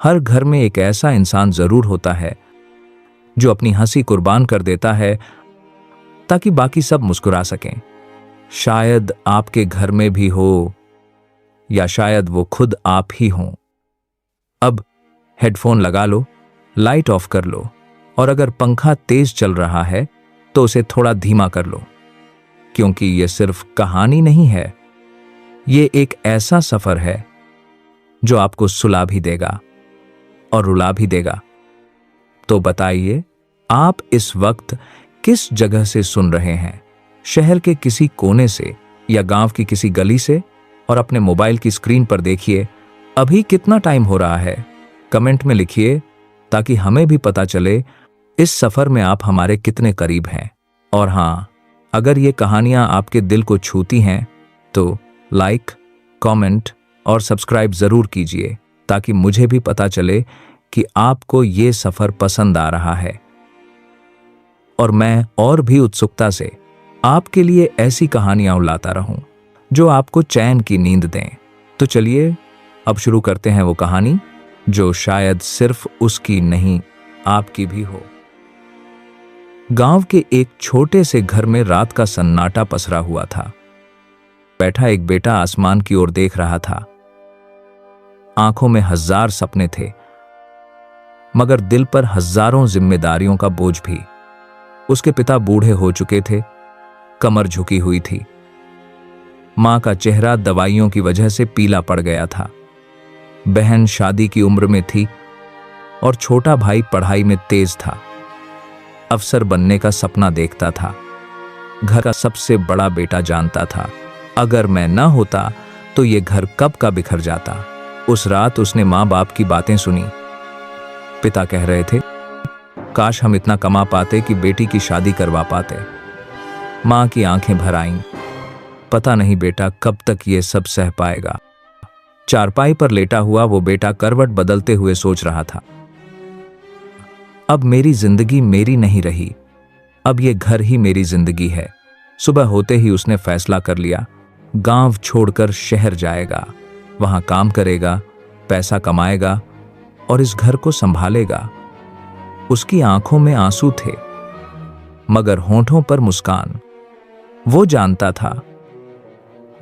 हर घर में एक ऐसा इंसान जरूर होता है जो अपनी हंसी कुर्बान कर देता है ताकि बाकी सब मुस्कुरा सकें। शायद आपके घर में भी हो, या शायद वो खुद आप ही हों। अब हेडफोन लगा लो, लाइट ऑफ कर लो, और अगर पंखा तेज चल रहा है तो उसे थोड़ा धीमा कर लो, क्योंकि ये सिर्फ कहानी नहीं है, ये एक ऐसा सफर है जो आपको सुला भी देगा और रुला भी देगा। तो बताइए, आप इस वक्त किस जगह से सुन रहे हैं? शहर के किसी कोने से या गांव की किसी गली से? और अपने मोबाइल की स्क्रीन पर देखिए, अभी कितना टाइम हो रहा है? कमेंट में लिखिए ताकि हमें भी पता चले इस सफर में आप हमारे कितने करीब हैं। और हाँ, अगर ये कहानियां आपके दिल को छूती हैं तो लाइक, कमेंट और सब्सक्राइब जरूर कीजिए ताकि मुझे भी पता चले कि आपको ये सफर पसंद आ रहा है। और मैं और भी उत्सुकता से आपके लिए ऐसी कहानियां लाता रहूं जो आपको चैन की नींद दें। तो चलिए अब शुरू करते हैं वो कहानी जो शायद सिर्फ उसकी नहीं, आपकी भी हो। गांव के एक छोटे से घर में रात का सन्नाटा पसरा हुआ था। बैठा एक बेटा आसमान की ओर देख रहा था। आंखों में हजार सपने थे, मगर दिल पर हजारों जिम्मेदारियों का बोझ भी। उसके पिता बूढ़े हो चुके थे, कमर झुकी हुई थी। मां का चेहरा दवाइयों की वजह से पीला पड़ गया था। बहन शादी की उम्र में थी और छोटा भाई पढ़ाई में तेज था। अफसर बनने का सपना देखता था। घर का सबसे बड़ा बेटा जानता था, अगर मैं न होता तो ये घर कब का बिखर जाता। उस रात उसने माँ बाप की बातें सुनी। पिता कह रहे थे, काश हम इतना कमा पाते कि बेटी की शादी करवा पाते। माँ की आंखें भर आईं। पता नहीं बेटा कब तक ये सब सह पाएगा। चारपाई पर लेटा हुआ वो बेटा करवट बदलते हुए सोच रहा था, अब मेरी जिंदगी मेरी नहीं रही, अब ये घर ही मेरी जिंदगी है। सुबह होते ही उसने फैसला कर लिया, गांव छोड़कर शहर जाएगा। वहां काम करेगा, पैसा कमाएगा और इस घर को संभालेगा। उसकी आंखों में आंसू थे, मगर होंठों पर मुस्कान। वो जानता था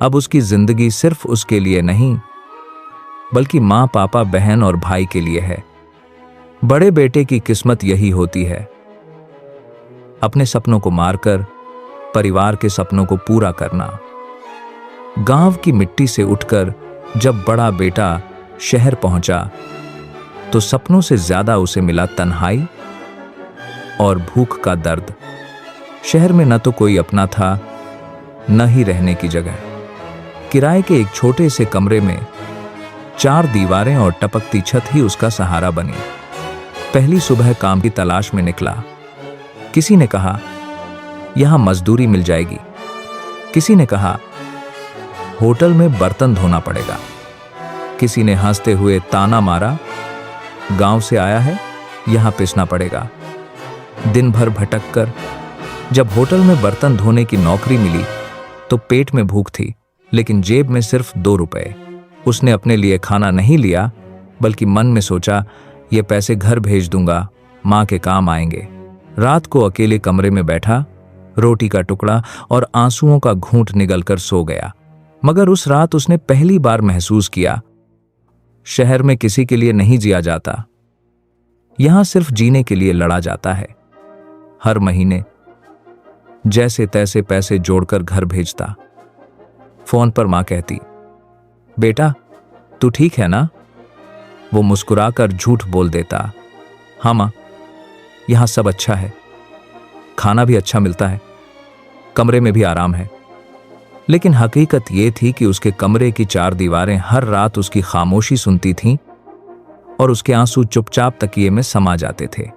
अब उसकी जिंदगी सिर्फ उसके लिए नहीं, बल्कि मां, पापा, बहन और भाई के लिए है। बड़े बेटे की किस्मत यही होती है, अपने सपनों को मारकर परिवार के सपनों को पूरा करना। गांव की मिट्टी से उठकर जब बड़ा बेटा शहर पहुंचा तो सपनों से ज्यादा उसे मिला तन्हाई और भूख का दर्द। शहर में न तो कोई अपना था, न ही रहने की जगह। किराए के एक छोटे से कमरे में 4 दीवारें और टपकती छत ही उसका सहारा बनी। पहली सुबह काम की तलाश में निकला। किसी ने कहा, यहां मजदूरी मिल जाएगी। किसी ने कहा, होटल में बर्तन धोना पड़ेगा। किसी ने हंसते हुए ताना मारा, गांव से आया है, यहां पिसना पड़ेगा। दिन भर भटक कर जब होटल में बर्तन धोने की नौकरी मिली तो पेट में भूख थी, लेकिन जेब में सिर्फ 2 रुपए। उसने अपने लिए खाना नहीं लिया, बल्कि मन में सोचा, ये पैसे घर भेज दूंगा, मां के काम आएंगे। रात को अकेले कमरे में बैठा, रोटी का टुकड़ा और आंसुओं का घूंट निगलकर सो गया। मगर उस रात उसने पहली बार महसूस किया, शहर में किसी के लिए नहीं जिया जाता, यहां सिर्फ जीने के लिए लड़ा जाता है। हर महीने जैसे तैसे पैसे जोड़कर घर भेजता। फोन पर मां कहती, बेटा तू ठीक है ना? वो मुस्कुराकर झूठ बोल देता, हाँ मां, यहां सब अच्छा है, खाना भी अच्छा मिलता है, कमरे में भी आराम है। लेकिन हकीकत यह थी कि उसके कमरे की 4 दीवारें हर रात उसकी खामोशी सुनती थीं और उसके आंसू चुपचाप तकिए में समा जाते थे।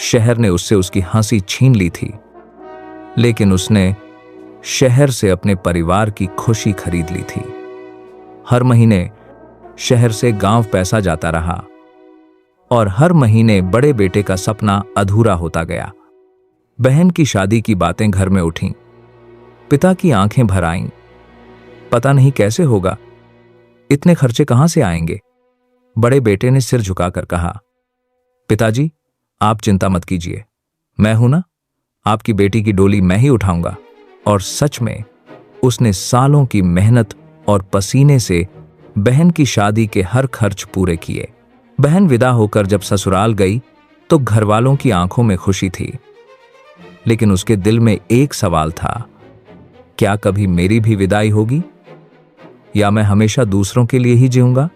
शहर ने उससे उसकी हंसी छीन ली थी, लेकिन उसने शहर से अपने परिवार की खुशी खरीद ली थी। हर महीने शहर से गांव पैसा जाता रहा और हर महीने बड़े बेटे का सपना अधूरा होता गया। बहन की शादी की बातें घर में उठीं। पिता की आंखें भर आईं। पता नहीं कैसे होगा, इतने खर्चे कहां से आएंगे। बड़े बेटे ने सिर झुकाकर कहा, पिताजी, आप चिंता मत कीजिए, मैं हूं ना, आपकी बेटी की डोली मैं ही उठाऊंगा। और सच में उसने सालों की मेहनत और पसीने से बहन की शादी के हर खर्च पूरे किए। बहन विदा होकर जब ससुराल गई तो घर वालों की आंखों में खुशी थी, लेकिन उसके दिल में एक सवाल था, क्या कभी मेरी भी विदाई होगी, या मैं हमेशा दूसरों के लिए ही जीऊंगा?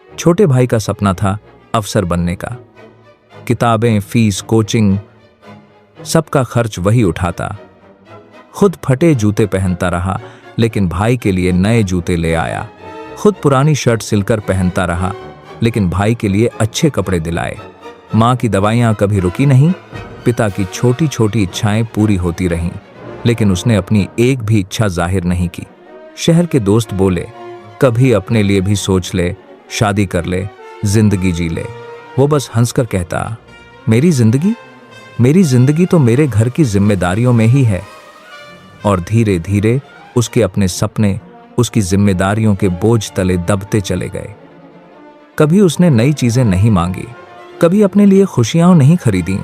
छोटे भाई का सपना था अफसर बनने का। किताबें, फीस, कोचिंग, सबका खर्च वही उठाता। खुद फटे जूते पहनता रहा, लेकिन भाई के लिए नए जूते ले आया। खुद पुरानी शर्ट सिलकर पहनता रहा, लेकिन भाई के लिए अच्छे कपड़े दिलाए। माँ की दवाइयाँ कभी रुकी नहीं। पिता की छोटी छोटी इच्छाएं पूरी होती रहीं, लेकिन उसने अपनी एक भी इच्छा जाहिर नहीं की। शहर के दोस्त बोले, कभी अपने लिए भी सोच ले, शादी कर ले, जिंदगी जी ले। वो बस हंसकर कहता, मेरी जिंदगी तो मेरे घर की जिम्मेदारियों में ही है। और धीरे धीरे उसके अपने सपने उसकी जिम्मेदारियों के बोझ तले दबते चले गए। कभी उसने नई चीजें नहीं मांगी, कभी अपने लिए खुशियां नहीं खरीदी,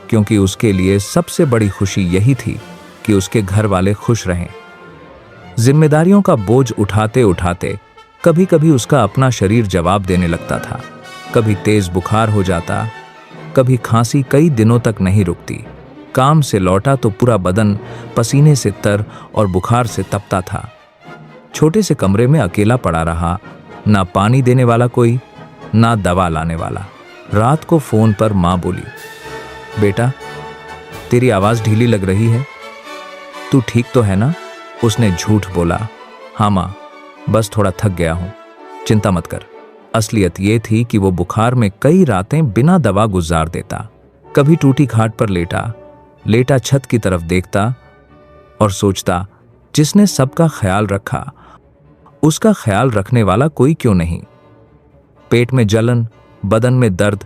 क्योंकि उसके लिए सबसे बड़ी खुशी यही थी कि उसके घर वाले खुश रहें। जिम्मेदारियों का बोझ उठाते उठाते कभी कभी उसका अपना शरीर जवाब देने लगता था। कभी तेज बुखार हो जाता, कभी खांसी कई दिनों तक नहीं रुकती। काम से लौटा तो पूरा बदन पसीने से तर और बुखार से तपता था। छोटे से कमरे में अकेला पड़ा रहा, ना पानी देने वाला कोई, ना दवा लाने वाला। रात को फोन पर माँ बोली, बेटा, तेरी आवाज ढीली लग रही है, तू ठीक तो है ना? उसने झूठ बोला, हाँ माँ, बस थोड़ा थक गया हूं, चिंता मत कर। असलियत ये थी कि वो बुखार में कई रातें बिना दवा गुजार देता। कभी टूटी खाट पर लेटा छत की तरफ देखता और सोचता, जिसने सबका ख्याल रखा उसका ख्याल रखने वाला कोई क्यों नहीं। पेट में जलन, बदन में दर्द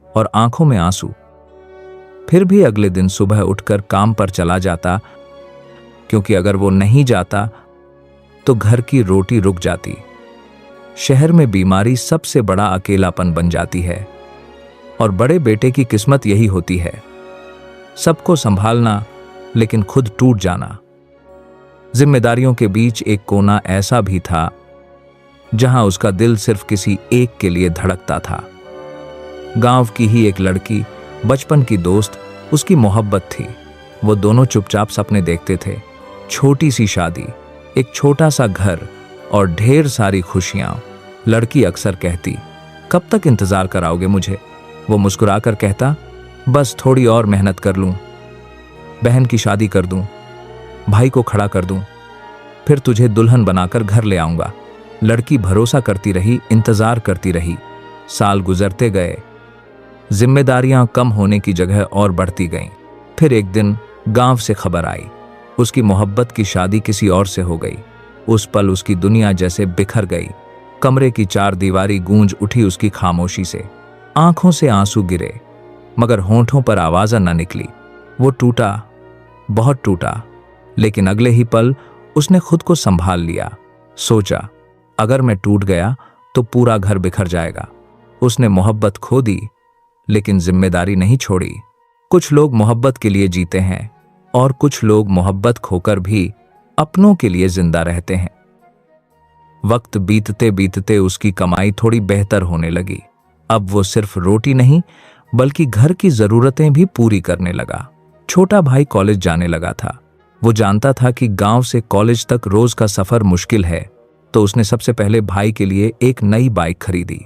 और आंखों में आंसू। फिर भी अगले दिन सुबह उठकर काम पर चला जाता, क्योंकि अगर वो नहीं जाता तो घर की रोटी रुक जाती। शहर में बीमारी सबसे बड़ा अकेलापन बन जाती है, और बड़े बेटे की किस्मत यही होती है, सबको संभालना लेकिन खुद टूट जाना। जिम्मेदारियों के बीच एक कोना ऐसा भी था जहां उसका दिल सिर्फ किसी एक के लिए धड़कता था। गांव की ही एक लड़की, बचपन की दोस्त, उसकी मोहब्बत थी। वो दोनों चुपचाप सपने देखते थे, छोटी सी शादी, एक छोटा सा घर और ढेर सारी खुशियां। लड़की अक्सर कहती, कब तक इंतजार कराओगे मुझे? वो मुस्कुराकर कहता, बस थोड़ी और मेहनत कर लूं, बहन की शादी कर दूं, भाई को खड़ा कर दूं, फिर तुझे दुल्हन बनाकर घर ले आऊंगा। लड़की भरोसा करती रही, इंतजार करती रही। साल गुजरते गए, जिम्मेदारियां कम होने की जगह और बढ़ती गईं। फिर एक दिन गांव से खबर आई, उसकी मोहब्बत की शादी किसी और से हो गई। उस पल उसकी दुनिया जैसे बिखर गई। कमरे की चार दीवारी गूंज उठी उसकी खामोशी से। आंखों से आंसू गिरे, मगर होंठों पर आवाज न निकली। वो टूटा, बहुत टूटा, लेकिन अगले ही पल उसने खुद को संभाल लिया। सोचा, अगर मैं टूट गया तो पूरा घर बिखर जाएगा। उसने मोहब्बत खो दी, लेकिन जिम्मेदारी नहीं छोड़ी। कुछ लोग मोहब्बत के लिए जीते हैं और कुछ लोग मोहब्बत खोकर भी अपनों के लिए जिंदा रहते हैं। वक्त बीतते बीतते उसकी कमाई थोड़ी बेहतर होने लगी। अब वो सिर्फ रोटी नहीं बल्कि घर की जरूरतें भी पूरी करने लगा। छोटा भाई कॉलेज जाने लगा था। वो जानता था कि गांव से कॉलेज तक रोज का सफर मुश्किल है, तो उसने सबसे पहले भाई के लिए एक नई बाइक खरीदी।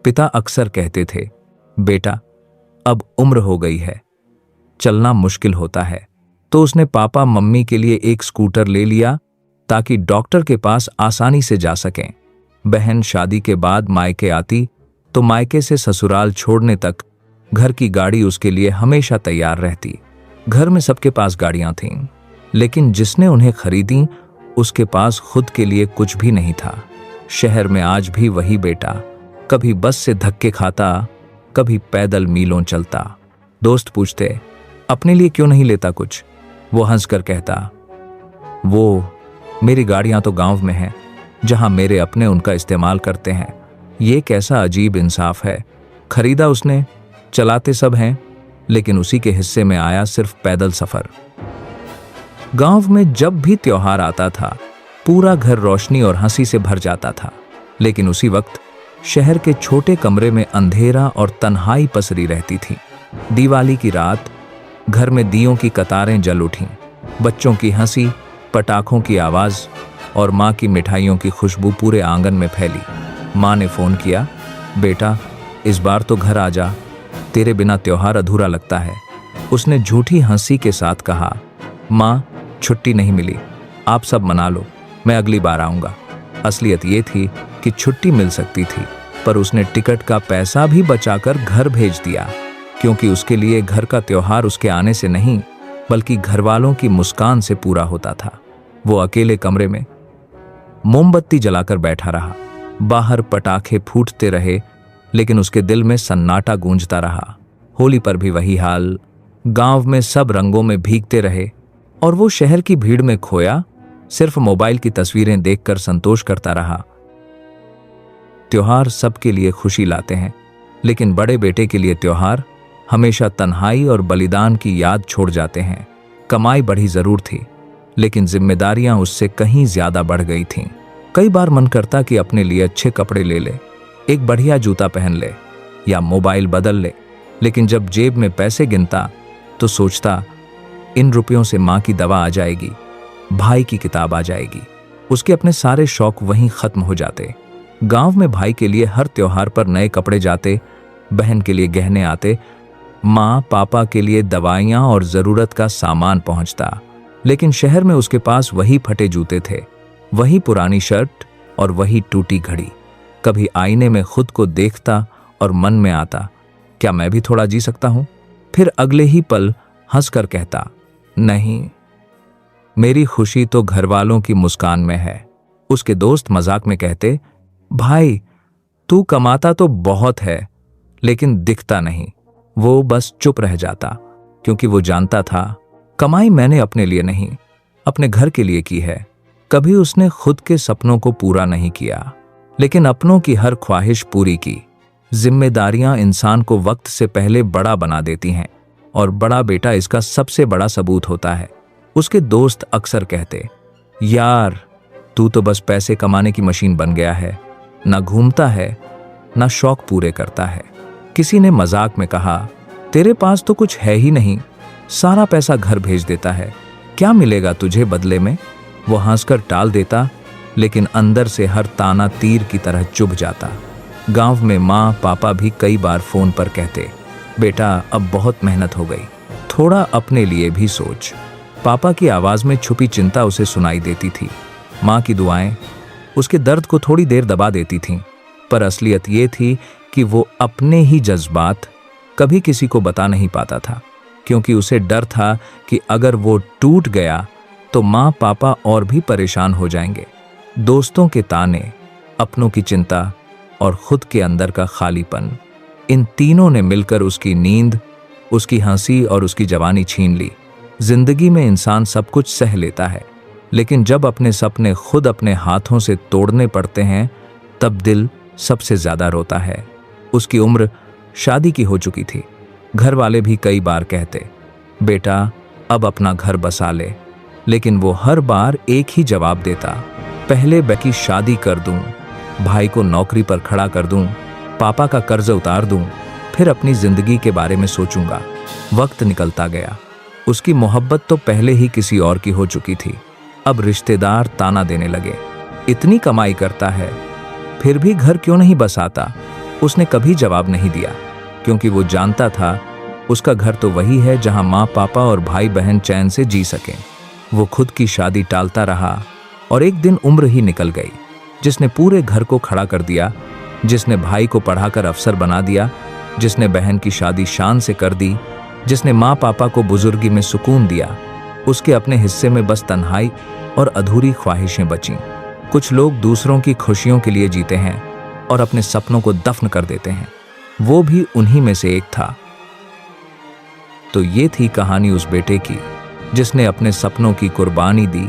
पिता अक्सर कहते थे, बेटा, अब उम्र हो गई है, चलना मुश्किल होता है। तो उसने पापा मम्मी के लिए एक स्कूटर ले लिया ताकि डॉक्टर के पास आसानी से जा सकें। बहन शादी के बाद मायके आती तो मायके से ससुराल छोड़ने तक घर की गाड़ी उसके लिए हमेशा तैयार रहती। घर में सबके पास गाड़ियां थीं, लेकिन जिसने उन्हें खरीदी उसके पास खुद के लिए कुछ भी नहीं था। शहर में आज भी वही बेटा, कभी बस से धक्के खाता, कभी पैदल मीलों चलता। दोस्त पूछते, अपने लिए क्यों नहीं लेता कुछ? वो हंसकर कहता, वो मेरी गाड़ियां तो गांव में हैं, जहां मेरे अपने उनका इस्तेमाल करते हैं। ये कैसा अजीब इंसाफ है। खरीदा उसने, चलाते सब हैं, लेकिन उसी के हिस्से में आया सिर्फ पैदल सफर। गांव में जब भी त्योहार आता था, पूरा घर रोशनी और हंसी से भर जाता था, लेकिन उसी वक्त शहर के छोटे कमरे में अंधेरा और तन्हाई पसरी रहती थी। दिवाली की रात घर में दियों की कतारें जल उठीं, बच्चों की हंसी, पटाखों की आवाज और माँ की मिठाइयों की खुशबू पूरे आंगन में फैली। माँ ने फोन किया, बेटा इस बार तो घर आ जा, तेरे बिना त्योहार अधूरा लगता है। उसने झूठी हंसी के साथ कहा, माँ छुट्टी नहीं मिली, आप सब मना लो, मैं अगली बार आऊँगा। असलियत ये थी कि छुट्टी मिल सकती थी, पर उसने टिकट का पैसा भी बचाकर घर भेज दिया, क्योंकि उसके लिए घर का त्योहार उसके आने से नहीं बल्कि घर वालों की मुस्कान से पूरा होता था। वो अकेले कमरे में मोमबत्ती जलाकर बैठा रहा। बाहर पटाखे फूटते रहे, लेकिन उसके दिल में सन्नाटा गूंजता रहा। होली पर भी वही हाल। गांव में सब रंगों में भीगते रहे और वो शहर की भीड़ में खोया सिर्फ मोबाइल की तस्वीरें देखकर संतोष करता रहा। त्योहार सबके लिए खुशी लाते हैं, लेकिन बड़े बेटे के लिए त्योहार हमेशा तन्हाई और बलिदान की याद छोड़ जाते हैं। कमाई बढ़ी जरूर थी, लेकिन जिम्मेदारियां उससे कहीं ज्यादा बढ़ गई थीं। कई बार मन करता कि अपने लिए अच्छे कपड़े ले ले, एक बढ़िया जूता पहन ले या मोबाइल बदल ले, लेकिन जब जेब में पैसे गिनता तो सोचता इन रुपयों से माँ की दवा आ जाएगी, भाई की किताब आ जाएगी। उसके अपने सारे शौक वहीं खत्म हो जाते। गांव में भाई के लिए हर त्योहार पर नए कपड़े जाते, बहन के लिए गहने आते, माँ पापा के लिए दवाइयाँ और ज़रूरत का सामान पहुँचता। लेकिन शहर में उसके पास वही फटे जूते थे, वही पुरानी शर्ट और वही टूटी घड़ी। कभी आईने में खुद को देखता और मन में आता, क्या मैं भी थोड़ा जी सकता हूँ? फिर अगले ही पल हंसकर कहता, नहीं, मेरी खुशी तो घर वालों की मुस्कान में है। उसके दोस्त मजाक में कहते, भाई तू कमाता तो बहुत है, लेकिन दिखता नहीं। वो बस चुप रह जाता, क्योंकि वो जानता था कमाई मैंने अपने लिए नहीं, अपने घर के लिए की है। कभी उसने खुद के सपनों को पूरा नहीं किया, लेकिन अपनों की हर ख्वाहिश पूरी की। जिम्मेदारियां इंसान को वक्त से पहले बड़ा बना देती हैं, और बड़ा बेटा इसका सबसे बड़ा सबूत होता है। उसके दोस्त अक्सर कहते, यार तू तो बस पैसे कमाने की मशीन बन गया है, ना घूमता है ना शौक पूरे करता है। किसी ने मजाक में कहा, तेरे पास तो कुछ है ही नहीं, सारा पैसा घर भेज देता है, क्या मिलेगा तुझे बदले में? वो हंसकर टाल देता, लेकिन अंदर से हर ताना तीर की तरह चुभ जाता। गांव में माँ पापा भी कई बार फोन पर कहते, बेटा अब बहुत मेहनत हो गई, थोड़ा अपने लिए भी सोच। पापा की आवाज में छुपी चिंता उसे सुनाई देती थी। माँ की दुआएं उसके दर्द को थोड़ी देर दबा देती थीं, पर असलियत ये थी कि वो अपने ही जज्बात कभी किसी को बता नहीं पाता था, क्योंकि उसे डर था कि अगर वो टूट गया तो माँ पापा और भी परेशान हो जाएंगे। दोस्तों के ताने, अपनों की चिंता और खुद के अंदर का खालीपन, इन तीनों ने मिलकर उसकी नींद, उसकी हंसी और उसकी जवानी छीन ली। जिंदगी में इंसान सब कुछ सह लेता है, लेकिन जब अपने सपने खुद अपने हाथों से तोड़ने पड़ते हैं, तब दिल सबसे ज्यादा रोता है। उसकी उम्र शादी की हो चुकी थी। घर वाले भी कई बार कहते, बेटा अब अपना घर बसा ले, लेकिन वो हर बार एक ही जवाब देता, पहले की शादी कर दूं, भाई को नौकरी पर खड़ा कर दूं, पापा का कर्ज उतार दूं, फिर अपनी जिंदगी के बारे में सोचूंगा। वक्त निकलता गया। उसकी मोहब्बत तो पहले ही किसी और की हो चुकी थी। अब रिश्तेदार ताना देने लगे, इतनी कमाई करता है फिर भी घर क्यों नहीं बसाता? उसने कभी जवाब नहीं दिया, क्योंकि वो जानता था उसका घर तो वही है जहां माँ पापा और भाई बहन चैन से जी सकें। वो खुद की शादी टालता रहा और एक दिन उम्र ही निकल गई, जिसने पूरे घर को खड़ा कर दिया, जिसने भाई को पढ़ाकर अफसर बना दिया, जिसने बहन की शादी शान से कर दी, जिसने माँ पापा को बुजुर्गी में सुकून दिया। उसके अपने हिस्से में बस तन्हाई और अधूरी ख्वाहिशें बचीं। कुछ लोग दूसरों की खुशियों के लिए जीते हैं और अपने सपनों को दफन कर देते हैं। वो भी उन्हीं में से एक था। तो ये थी कहानी उस बेटे की जिसने अपने सपनों की कुर्बानी दी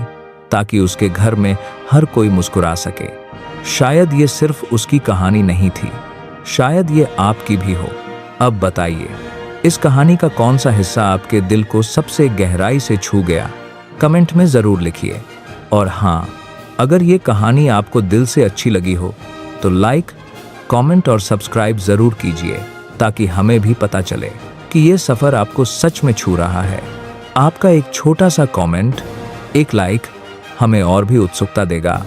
ताकि उसके घर में हर कोई मुस्कुरा सके। शायद ये सिर्फ उसकी कहानी नहीं थी, शायद ये आपकी भी हो। अब बताइए, इस कहानी का कौन सा हिस्सा आपके दिल को सबसे गहराई से छू गया? कमेंट में ज़रूर लिखिए। और हाँ, अगर ये कहानी आपको दिल से अच्छी लगी हो तो लाइक, कमेंट और सब्सक्राइब ज़रूर कीजिए, ताकि हमें भी पता चले कि ये सफ़र आपको सच में छू रहा है। आपका एक छोटा सा कमेंट, एक लाइक हमें और भी उत्सुकता देगा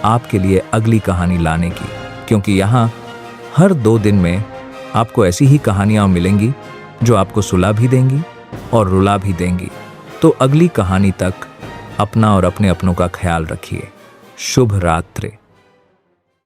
आपके लिए अगली कहानी लाने की, क्योंकि यहाँ हर 2 दिन में आपको ऐसी ही कहानियाँ मिलेंगी जो आपको सुला भी देंगी और रुला भी देंगी। तो अगली कहानी तक अपना और अपने अपनों का ख्याल रखिए। शुभ रात्रि।